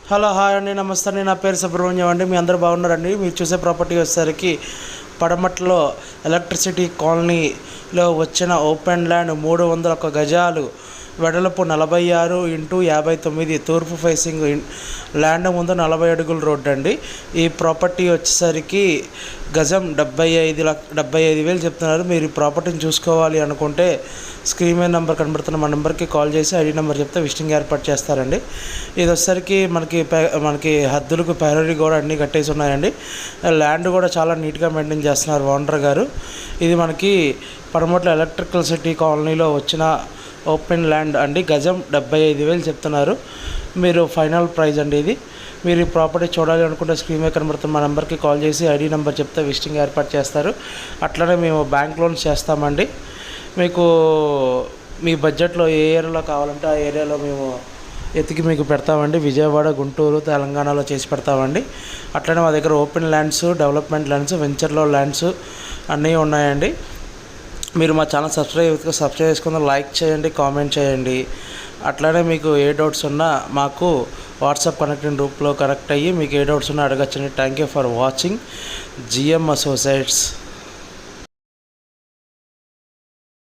Hello hi అండి, నమస్తే అండి. నా పేరు సుబ్రహ్మణ్యం అండి. మీ అందరూ బాగున్నారండి. మీరు చూసే ప్రాపర్టీ వచ్చేసరికి పడమట్లో ఎలక్ట్రిసిటీ కాలనీలో వచ్చిన ఓపెన్ ల్యాండ్ 301 గజాలు, వెడల్పు 46x59, తూర్పు ఫేసింగ్ ల్యాండ్ ముందు 40 అడుగుల రోడ్డు అండి. ఈ ప్రాపర్టీ వచ్చేసరికి గజం 75,000 చెప్తున్నారు. మీరు ఈ ప్రాపర్టీని చూసుకోవాలి అనుకుంటే స్క్రీన్ మీద నెంబర్ కనబడుతున్న మా నెంబర్కి కాల్ చేసి ఐడి నెంబర్ చెప్తే విజిటింగ్ ఏర్పాటు చేస్తారండి. ఇది వచ్చేసరికి మనకి హద్దులకు ప్రహరీ కూడా అన్నీ కట్టేసి ఉన్నాయండి. ల్యాండ్ కూడా చాలా నీట్గా మెయింటైన్ చేస్తున్నారు ఓనర్ గారు. ఇది మనకి పడమట్ల ఎలక్ట్రికల్ సిటీ కాలనీలో వచ్చిన ఓపెన్ ల్యాండ్ అండి. గజం 75,000 చెప్తున్నారు. మీరు ఫైనల్ ప్రైస్ అండి ఇది. మీరు ఈ ప్రాపర్టీ చూడాలి అనుకుంటే స్క్రీన్ మీద కనబడుతున్న మా నెంబర్కి కాల్ చేసి ఐడి నెంబర్ చెప్తే విజిటింగ్ ఏర్పాటు చేస్తారు. అట్లనే మేము బ్యాంక్ లోన్స్ చేస్తామండి. మీకు మీ బడ్జెట్లో ఏ ఏరియాలో కావాలంటే ఆ ఏరియాలో మేము ఎతికి మీకు పెడతామండి. విజయవాడ, గుంటూరు, తెలంగాణలో చేసి పెడతామండి. అట్లనే మా దగ్గర ఓపెన్ ల్యాండ్స్, డెవలప్మెంట్ ల్యాండ్స్, వెంచర్లో ల్యాండ్స్ అన్నీ ఉన్నాయండి. మీరు మా ఛానల్ సబ్స్క్రైబ్ చేసుకుని లైక్ చేయండి, కామెంట్ చేయండి. అట్లనే మీకు ఏ డౌట్స్ ఉన్నా మాకు వాట్సాప్ కనెక్టింగ్ గ్రూప్లో కనెక్ట్ అయ్యి మీకు ఏ డౌట్స్ ఉన్నా అడగచ్చండి. Thank you for watching. GM associates.